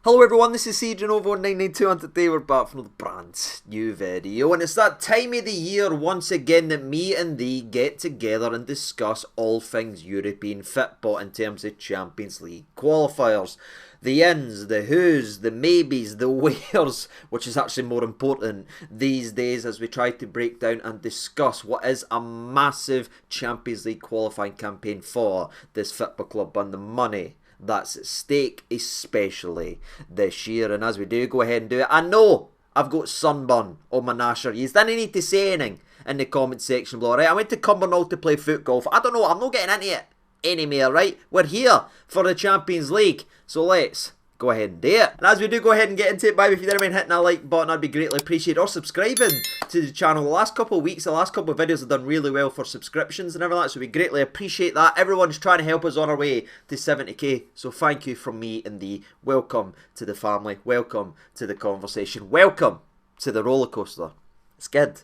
Hello everyone, this is CJNovo992 and today we're back from the brand new video, and it's that time of the year once again that me and thee get together and discuss all things European football in terms of Champions League qualifiers. The ins, the who's, the maybes, the wheres, which is actually more important these days as we try to break down and discuss what is a massive Champions League qualifying campaign for this football club and the money that's at stake, especially this year. And as we do go ahead and do it, I know I've got sunburn on my nasher. You didn't need to say anything in the comment section below, right? I went to Cumbernauld to play foot golf. I don't know, I'm not getting into it anymore, right? We're here for the Champions League, so let's go ahead and do it. And as we do go ahead and get into it, by if you didn't mind hitting that like button, I'd be greatly appreciated, or subscribing to the channel. The last couple of weeks, the last couple of videos have done really well for subscriptions and everything, so we greatly appreciate that. Everyone's trying to help us on our way to 70k, so thank you from me and thee. Welcome to the family, welcome to the conversation, welcome to the roller coaster. It's good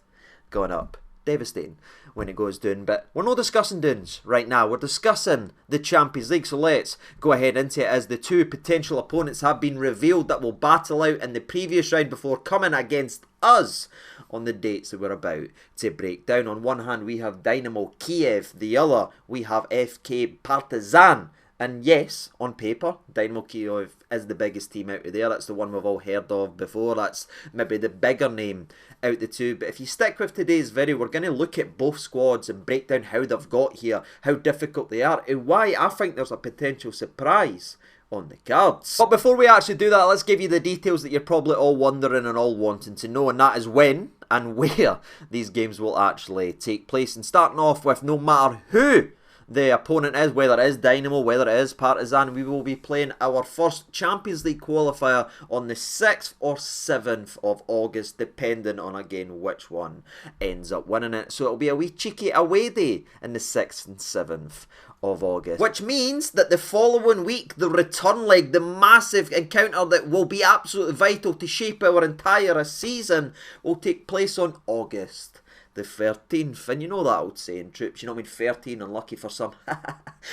going up, devastating when it goes down, but we're not discussing downs right now. We're discussing the Champions League, so let's go ahead into it as the two potential opponents have been revealed that will battle out in the previous round before coming against us on the dates that we're about to break down. On one hand we have Dynamo Kyiv, the other we have FK Partizan. And yes, on paper, Dynamo Kyiv is the biggest team out of there. That's the one we've all heard of before. That's maybe the bigger name out of the two. But if you stick with today's video, we're going to look at both squads and break down how they've got here, how difficult they are, and why I think there's a potential surprise on the cards. But before we actually do that, let's give you the details that you're probably all wondering and all wanting to know, and that is when and where these games will actually take place. And starting off with, no matter who the opponent is, whether it is Dynamo, whether it is Partizan, we will be playing our first Champions League qualifier on the 6th or 7th of August, depending on, again, which one ends up winning it. So it'll be a wee cheeky away day in the 6th and 7th of August. Which means that the following week, the return leg, the massive encounter that will be absolutely vital to shape our entire season, will take place on August the 13th. And you know that old saying, troops, you know what I mean, 13, unlucky for some.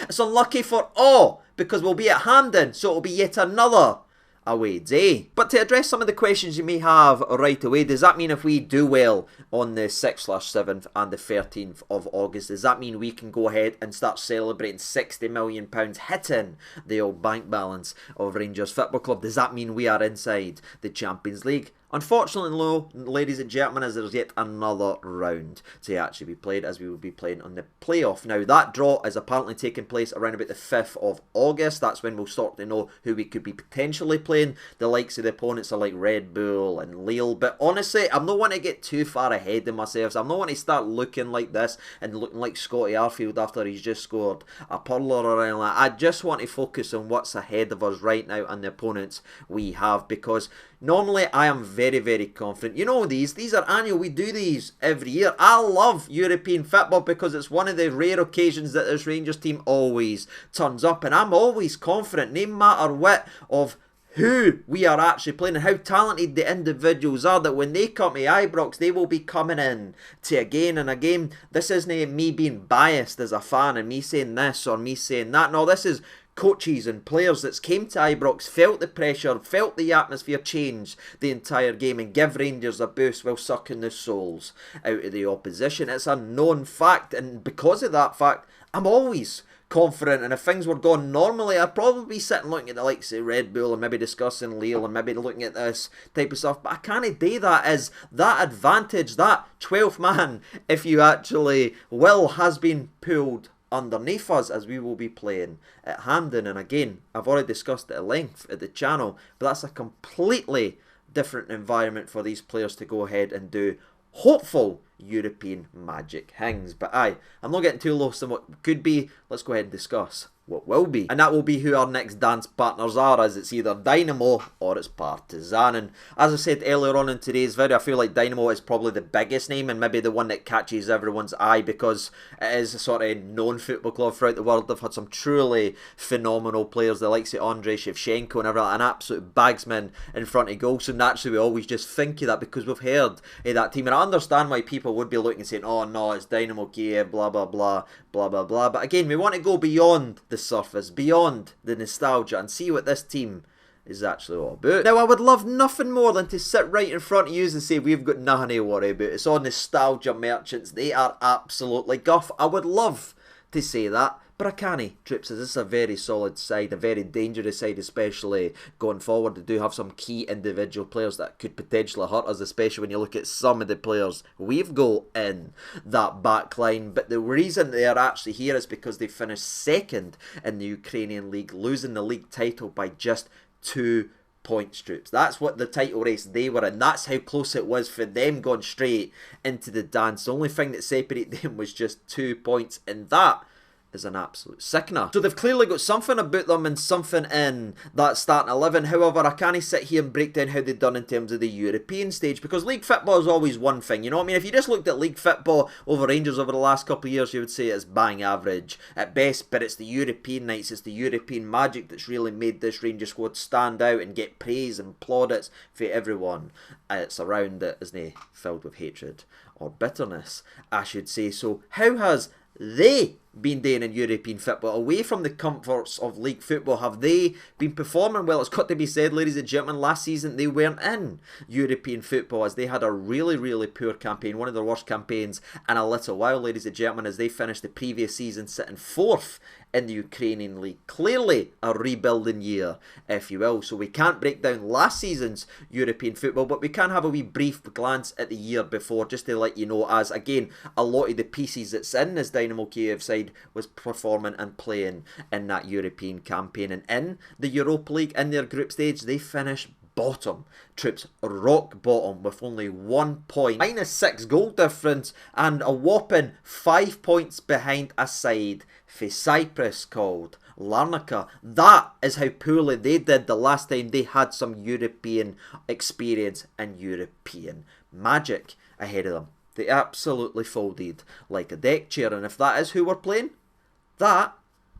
It's unlucky for all, because we'll be at Hampden, so it'll be yet another away day. But to address some of the questions you may have right away, does that mean if we do well on the 6th/7th and the 13th of August, does that mean we can go ahead and start celebrating £60 million hitting the old bank balance of Rangers Football Club? Does that mean we are inside the Champions League? Unfortunately, no, ladies and gentlemen, as there's yet another round to actually be played, as we will be playing on the playoff. Now, that draw is apparently taking place around about the 5th of August. That's when we'll start to know who we could be potentially playing. The likes of the opponents are like Red Bull and Lille. But honestly, I'm not wanting to get too far ahead of myself. I'm not wanting to start looking like this and looking like Scotty Arfield after he's just scored a purler or anything like that. I just want to focus on what's ahead of us right now and the opponents we have, because normally I am very, very confident. You know these are annual. We do these every year. I love European football because it's one of the rare occasions that this Rangers team always turns up, and I'm always confident, no matter what, of who we are actually playing and how talented the individuals are, that when they come to Ibrox, they will be coming in to again and again. This isn't me being biased as a fan and me saying this or me saying that. No, this is coaches and players that came to Ibrox, felt the pressure, felt the atmosphere change the entire game and give Rangers a boost while sucking the souls out of the opposition. It's a known fact, and because of that fact, I'm always confident. And if things were going normally, I'd probably be sitting looking at the likes of Red Bull and maybe discussing Lille and maybe looking at this type of stuff. But I can't do that, as that advantage, that 12th man, if you actually will, has been pulled underneath us as we will be playing at Hampden. And again, I've already discussed it at length at the channel, but that's a completely different environment for these players to go ahead and do hopeful European magic things. But I'm not getting too lost in what could be. Let's go ahead and discuss what will be, and that will be who our next dance partners are, as it's either Dynamo or it's Partizan. And as I said earlier on in today's video, I feel like Dynamo is probably the biggest name and maybe the one that catches everyone's eye, because it is a sort of known football club throughout the world. They've had some truly phenomenal players, the likes of Andrei Shevchenko and everything, an absolute bagsman in front of goal. So naturally we always just think of that because we've heard of that team, and I understand why people would be looking and saying, oh no, it's Dynamo Kyiv, blah blah blah, blah blah blah. But again, we want to go beyond the surface, beyond the nostalgia, and see what this team is actually all about. Now, I would love nothing more than to sit right in front of you and say we've got nothing to worry about. It's all nostalgia merchants. They are absolutely guff. I would love to say that, but I can't. Troops, this is a very solid side, a very dangerous side, especially going forward. They do have some key individual players that could potentially hurt us, especially when you look at some of the players we've got in that back line. But the reason they are actually here is because they finished second in the Ukrainian league, losing the league title by just 2 points, Troops. That's what the title race they were in. That's how close it was for them going straight into the dance. The only thing that separated them was just 2 points, and that is an absolute sickener. So they've clearly got something about them and something in that starting 11. However, I can't sit here and break down how they've done in terms of the European stage, because league football is always one thing, you know what I mean? If you just looked at league football over Rangers over the last couple of years, you would say it's bang average at best, but it's the European nights, it's the European magic that's really made this Rangers squad stand out and get praise and plaudits for everyone. It's around that isn't filled with hatred or bitterness, I should say. So how has they been doing in European football? Away from the comforts of league football, have they been performing well? It's got to be said, ladies and gentlemen, last season they weren't in European football as they had a really, really poor campaign, one of their worst campaigns in a little while, ladies and gentlemen, as they finished the previous season sitting 4th in the Ukrainian league. Clearly a rebuilding year, if you will. So we can't break down last season's European football, but we can have a wee brief glance at the year before, just to let you know, as again, a lot of the pieces that's in this Dynamo Kyiv side was performing and playing in that European campaign. And in the Europa League, in their group stage, they finished bottom. Troops, rock bottom, with only 1 point, -6 goal difference, and a whopping 5 points behind a side for Cyprus called Larnaca. That is how poorly they did the last time they had some European experience and European magic ahead of them. They absolutely folded like a deck chair, and if that is who we're playing, that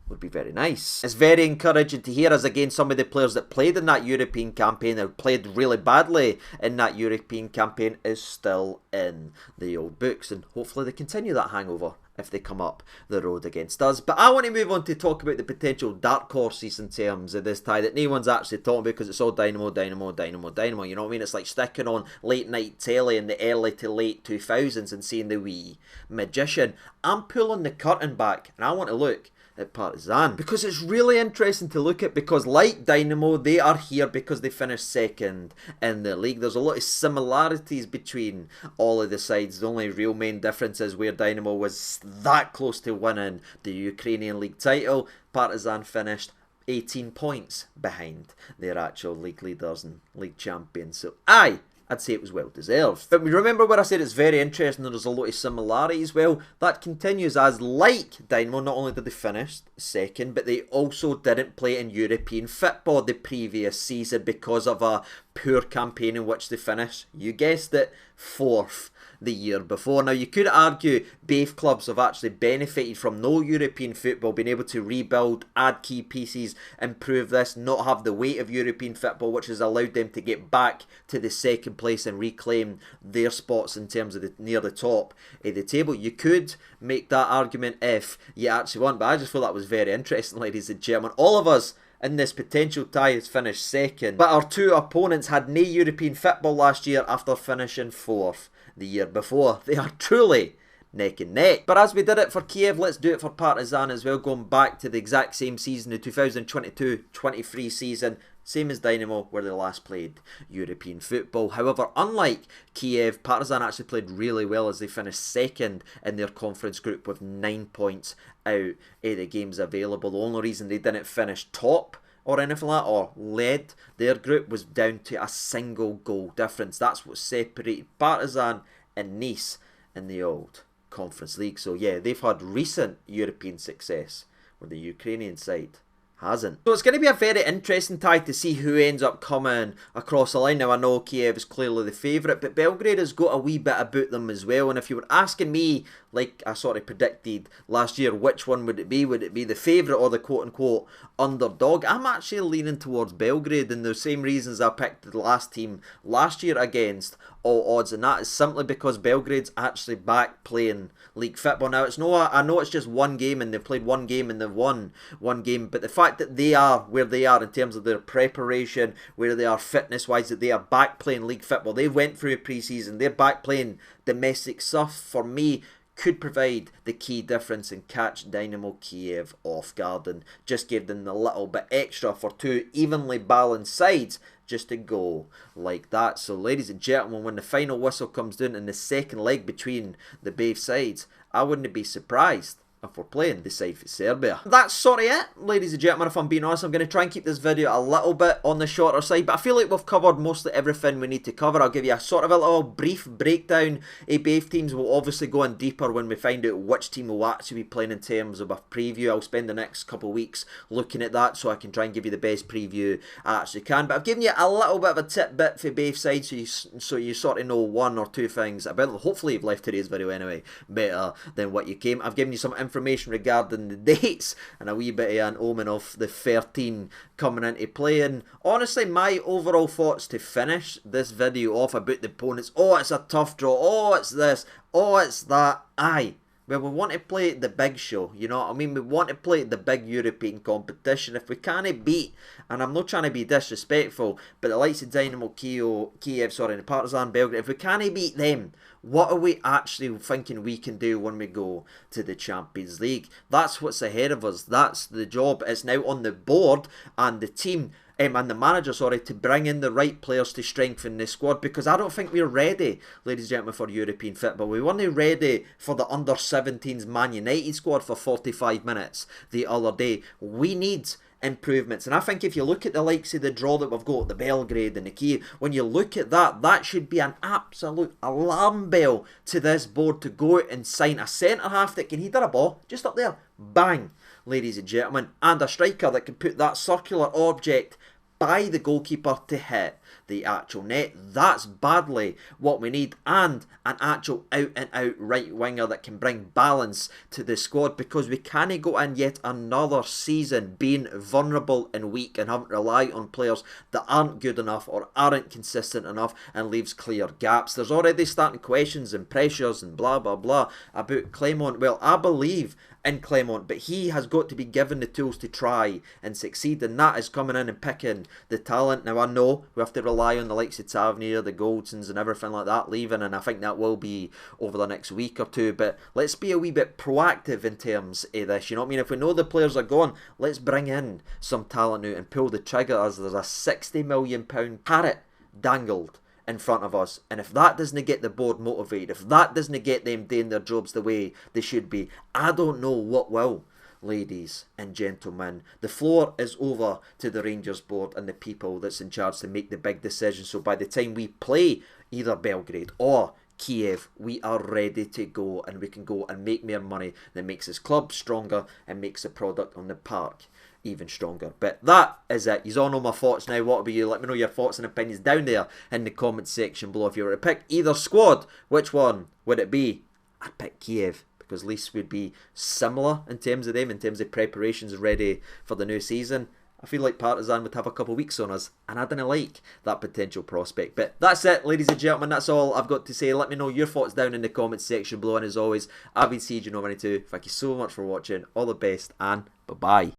would be very nice. It's very encouraging to hear as again some of the players that played in that European campaign that played really badly in that European campaign is still in the old books, and hopefully they continue that hangover if they come up the road against us. But I want to move on to talk about the potential dark horses in terms of this tie that no one's actually talking about, because it's all Dynamo, Dynamo, Dynamo, Dynamo. You know what I mean? It's like sticking on late night telly in the early to late 2000s and seeing the wee magician. I'm pulling the curtain back and I want to look at Partizan, because it's really interesting to look at, because like Dynamo, they are here because they finished second in the league. There's a lot of similarities between all of the sides. The only real main difference is where Dynamo was that close to winning the Ukrainian league title, Partizan finished 18 points behind their actual league leaders and league champions. So I'd say it was well deserved. But remember where I said it's very interesting, there's a lot of similarities? Well, that continues, as like Dynamo, not only did they finish second, but they also didn't play in European football the previous season because of a poor campaign in which they finished, you guessed it, 4th the year before. Now, you could argue both clubs have actually benefited from no European football, being able to rebuild, add key pieces, improve this, not have the weight of European football, which has allowed them to get back to the second place and reclaim their spots in terms of near the top of the table. You could make that argument if you actually want, but I just thought that was very interesting, ladies and gentlemen. All of us in this potential tie has finished second, but our two opponents had no European football last year after finishing 4th the year before. They are truly neck and neck. But as we did it for Kyiv, let's do it for Partizan as well, going back to the exact same season, the 2022-23 season, same as Dynamo, where they last played European football. However, unlike Kyiv, Partizan actually played really well as they finished second in their conference group with 9 points out of the games available. The only reason they didn't finish top or anything like that, or led their group, was down to a single goal difference. That's what separated Partizan and Nice in the old Conference League. So yeah, they've had recent European success, where the Ukrainian side hasn't. So it's going to be a very interesting tie to see who ends up coming across the line. Now, I know Kyiv is clearly the favourite, but Belgrade has got a wee bit about them as well. And if you were asking me, like I sort of predicted last year, which one would it be? Would it be the favourite or the quote-unquote underdog? I'm actually leaning towards Belgrade, and the same reasons I picked the last team last year against all odds, and that is simply because Belgrade's actually back playing league football. Now, it's no, I know it's just one game, and they've played one game and they've won one game, but the fact fact that they are where they are in terms of their preparation, where they are fitness-wise, that they are back playing league football. They went through a pre-season. They're back playing domestic stuff. For me, could provide the key difference and catch Dynamo Kyiv off guard and just give them a little bit extra for two evenly balanced sides just to go like that. So ladies and gentlemen, when the final whistle comes down in the second leg between the both sides, I wouldn't be surprised if we're playing the side for Serbia. That's sort of it, ladies and gentlemen. If I'm being honest, I'm going to try and keep this video a little bit on the shorter side, but I feel like we've covered mostly everything we need to cover. I'll give you a sort of a little brief breakdown of both teams. We'll obviously go in deeper when we find out which team will actually be playing in terms of a preview. I'll spend the next couple of weeks looking at that so I can try and give you the best preview I actually can. But I've given you a little bit of a tidbit for both sides so you sort of know one or two things about them. Hopefully you've left today's video anyway better than what you came. I've given you some information regarding the dates and a wee bit of an omen of the 13 coming into play. And honestly, my overall thoughts to finish this video off about the opponents: oh, it's a tough draw, oh, it's this, oh, it's that. Aye, well, we want to play the big show, you know what I mean? We want to play the big European competition. If we can't beat, and I'm not trying to be disrespectful, but the likes of Dynamo Kyiv, and Partizan, Belgrade, if we can't beat them, what are we actually thinking we can do when we go to the Champions League? That's what's ahead of us. That's the job. It's now on the board and the team and the manager, to bring in the right players to strengthen the squad, because I don't think we're ready, ladies and gentlemen, for European football. We weren't ready for the under-17s Man United squad for 45 minutes the other day. We need improvements, and I think if you look at the likes of the draw that we've got, the Belgrade and the Kyiv, when you look at that, that should be an absolute alarm bell to this board to go out and sign a centre-half that can header a ball just up there, bang, ladies and gentlemen, and a striker that can put that circular object by the goalkeeper to hit the actual net. That's badly what we need, and an actual out-and-out right winger that can bring balance to the squad, because we can't go in yet another season being vulnerable and weak and having to rely on players that aren't good enough or aren't consistent enough and leaves clear gaps. There's already starting questions and pressures and blah blah blah about Clement. Well, I believe in Clement, but he has got to be given the tools to try and succeed, and that is coming in and picking the talent. Now I know we have to rely on the likes of Tavernier, the Goldsons and everything like that leaving, and I think that will be over the next week or two, but let's be a wee bit proactive in terms of this, you know what I mean? If we know the players are gone, let's bring in some talent out and pull the trigger, as there's a £60 million carrot dangled in front of us, and if that doesn't get the board motivated, if that doesn't get them doing their jobs the way they should be, I don't know what will. Ladies and gentlemen, the floor is over to the Rangers board and the people that's in charge to make the big decisions. So by the time we play either Belgrade or Kyiv, we are ready to go, and we can go and make more money that makes this club stronger and makes the product on the park even stronger. But that is it. You all know my thoughts now. What about you? Let me know your thoughts and opinions down there in the comment section below. If you were to pick either squad, which one would it be? I'd pick Kyiv, because at least we'd be similar in terms of them, in terms of preparations ready for the new season. I feel like Partizan would have a couple of weeks on us, and I didn't like that potential prospect. But that's it, ladies and gentlemen. That's all I've got to say. Let me know your thoughts down in the comments section below. And as always, I've been CJ92. Thank you so much for watching. All the best, and bye-bye.